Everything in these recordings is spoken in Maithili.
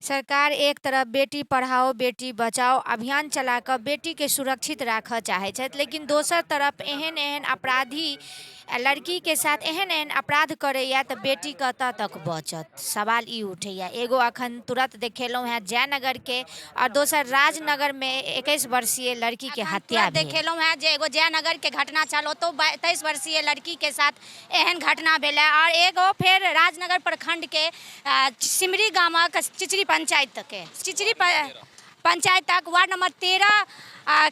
सरकार एक तरफ बेटी पढ़ाओ बेटी बचाओ अभियान चला कऽ बेटीके सुरक्षित राखऽ चाहै छथि, लेकिन दोसर तरफ एहन एहन अपराधी लड़कीके साथ एहन एहन अपराध करैया तऽ बेटी कतऽ तक बचत, सवाल ई उठैया। एगो अखन तुरंत देखेलहुँ हैं जयनगरके और दोसर राजनगरमे 21 वर्षीय लड़कीके हत्या भेल। देखेलहुँ हैं जे एगो जयनगरके घटना छल, ओतौ 23 वर्षीय लड़कीके साथ एहन घटना भेलै और एगो फेर राजनगर प्रखंडके सिमरी गामक चिचरी पंचायतक वार्ड नंबर 13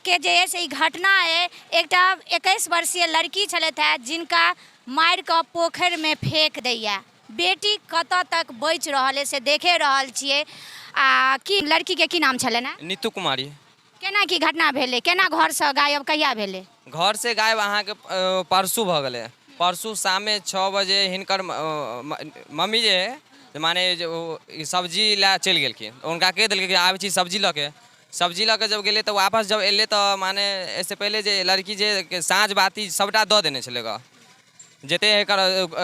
के जे है से घटना है। एक 21 वर्षीय लड़की छलथि है जिनका मारि कऽ पोखरिमे फेंक दैया। बेटी कतऽ तक बचि रहल है से देखे रहल छियै। की लड़कीके की नाम छलनि है? नीतू कुमारी। केना की घटना भेलै, केना घरसँ गायब कहिया भेलै? घर से गायब अहाँके परसू भऽ गेलै। परसू शामे 6 बजे हिनकर मम्मी जे है माने जो सब्जी ला चलि गेलखिन, हुनका कहि देलकै कि आबै छी सब्जी लऽ के जब गेलै तऽ वापस जब एलै तऽ माने एहिसँ पहिले जे लड़की जे साँझ बाती सबटा दऽ देने छलै ग, जते एकर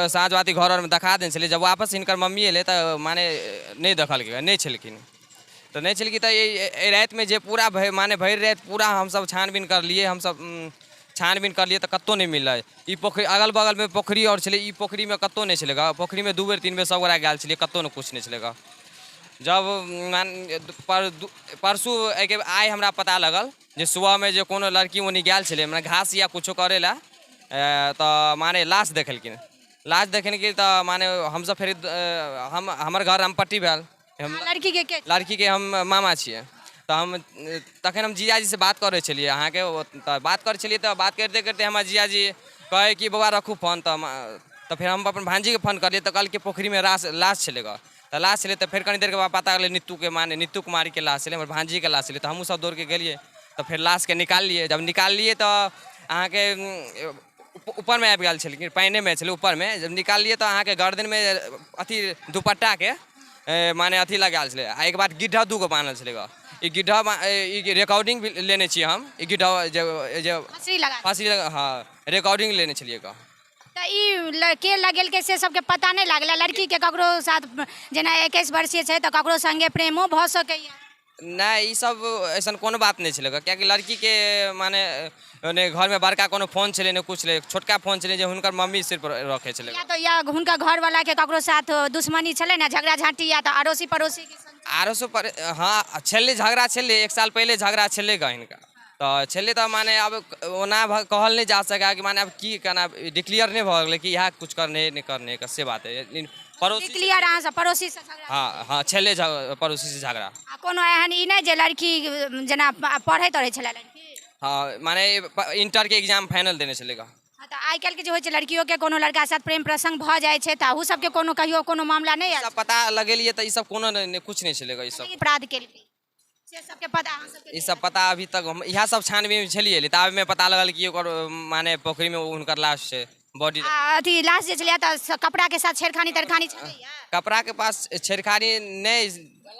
साँझ बाती घर आओरमे देखा देने छलै। जब वापस हिनकर मम्मी एलै तऽ माने नहि देखलकै, नहीं छलखिन तऽ एहि रातिमे जे पूरा माने भरि राति पूरा हमसब छानबीन करलिए तऽ कतौ नहीं मिललै। ई पोखरी अगल बगलमे पोखरी और छलै, ई पोखरीमे कतौ नहीं छलै ग। पोखरीमे 2 बेर 3 बेर सब गोरा गेल छलिए, कतौ कुछ नहीं छलै ग। जब परसू आइ हमरा पता लगल जे सुबहमे जे कोनो लड़की ओनी गेल छलै माने घास या कुछो करे ला, तऽ माने लाश देखलखिन तऽ माने हमसब फेर हमर घर रामपट्टी भेल। लड़कीके हम मामा छियै। तऽ हम तखन हम जीजाजी से बात करै छलिए अहाँके, तऽ बात करै छलिए तऽ बात करते करते हमर जीजाजी कहे कि बौआ रखू फोन। तऽ फेर हम अपन भांजीके फोन करलिए तऽ कहलकै पोखरीमे लाश छलै ग। तऽ लाश छलै तऽ फेर कनी देरके बाद पता लगलै नीतू कुमारीके लाश छलै, हमर भांजीके लाश छलै। तऽ हमहूँ सब दौड़के गेलिए तऽ फेर लाशके निकाललिए। जब निकाललिए तऽ अहाँके ऊपरमे आबि गेल छलखिन, पानिमे छलै ऊपरमे। जब निकाललिए तऽ अहाँके गर्दनमे अथी दुपट्टाके माने अथी लगायल छलै। आ एक बात गिड्ढा 2 गो बान्हल छलै ग। ई गिड्ढा रिकॉर्डिंग भी लेने छियै हम। ई गिड्ढा जे फांसी हाँ रिकॉर्डिंग लेने छलिए ग। तऽ ई के लगेलकै से सबके पता नहीं लागलै? लड़कीके ककरो साथ जेना 21 वर्षीय छै तऽ ककरो संगे प्रेमो भऽ सकैया? नहीं, ई सब ऐसन कोनो बात नहीं छलै, कियाकि लड़कीके माने घरमे बड़का कोनो फोन छलै ने कुछ छलै, छोटका फोन छलै जे हुनकर मम्मी सिर्फ रखै छलै। या हुनका घरवाला के ककरो साथ दुश्मनी छलै ना, झगड़ा झाँटी या तऽ अड़ोसी पड़ोसी के संग? हाँ छलै, झगड़ा छलै। 1 साल पहले झगड़ा छलै ग हिनका। तऽ छलै तऽ माने अब ओना कहल नहीं जा सका कि माने अब की केना डिक्लियर नहीं भऽ गेलै कि इएह कुछ करने नहीं करने का से बात है। पड़ोसी डिक्लियर अहाँ से पड़ोसी से झगड़ा? हाँ छलै पड़ोसी से झगड़ा। कोनो एहन ई नहीं जे लड़की जेना पढ़ैत रहै छलै लड़की? हाँ माने इंटर के एग्जाम फाइनल देने छलै ग। तऽ आइ काल्हि के जे होइ छै लड़कियों के कोनो लड़का साथ प्रेम प्रसंग भऽ जाइ छै तऽ अहू सबके कोनो कहियो कोनो मामला नहीं आयल? पता लगेलिए तऽ ई सब कोनो कुछ नहीं छलै ग। ई सब अपराध केलकै से सबके पता अहाँ सबके? ई सब पता अभी तक हम इएह सब छानबीन में छलिए ताबे में पता लगल कि ओकर माने पोखरी में हुनकर लाश छै, बॉडी। अथी लाश जे छलै तऽ कपड़ा के साथ छेड़खानी तरखानी छलैया? कपड़ा के पास छेड़खानी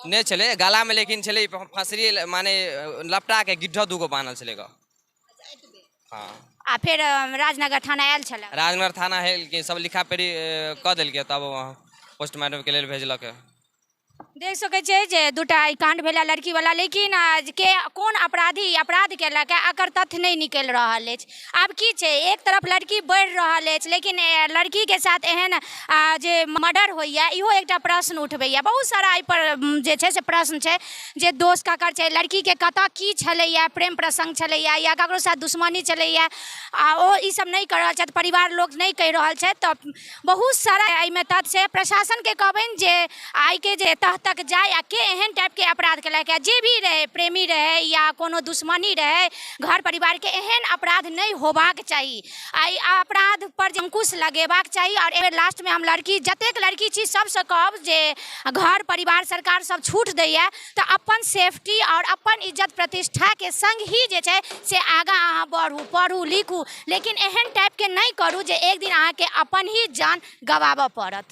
नहीं छलै, गला में लेकिन छलै फसरी माने लपटा के गिड्ढा 2 गो बान्हल छलै ग। हाँ। आ फिर राजनगर थाना आयल छलै? राजनगर थाना है कि सब लिखा पढ़ी कऽ देलकै, तब पोस्टमार्टम के लेल भेजलक। देख सकै छियै जे 2टा कांड भेला लड़की वाला, लेकिन के कोन अपराधी अपराध केलक एकर तथ्य नहीं निकल रहल अछि। आब की छै, एक तरफ लड़की बढ़ि रहल अछि लेकिन लड़की के साथ एहन जे मर्डर होइया इहो एकटा प्रश्न उठबैया। बहुत सारा एहि पर जे छै से प्रश्न छै जे दोष ककर छै, लड़की के कतऽ की छलैया, प्रेम प्रसंग छलैया या ककरो साथ दुश्मनी छलैया, आ ओ ई सब नहीं कहि रहल छथि, परिवार लोक नहीं कहि रहल छथि। तऽ बहुत सारा एहिमे तथ्य छै। प्रशासन के कहबनि जे आइ के जे तह तक जाए आ के एहन टाइप के अपराध केलक, जे भी रहे, प्रेमी रहे या कोनो दुश्मनी रहे, घर परिवार के एहन अपराध नहीं होबाक चाहिए। आई अपराध पर अंकुश लगेबाक चाहिए। और लास्ट में हम जतेक लड़की छी सबसे कहब जे घर परिवार सरकार सब छूट दैया तऽ अपन सेफ्टी और अपन इज्जत प्रतिष्ठा के संग ही जे छै से आगाँ अहाँ बढ़ू, पढ़ू, लिखू, लेकिन एहन टाइप के नहीं करू जे एक दिन अहाँ के अपन ही जान गवाबऽ पड़त।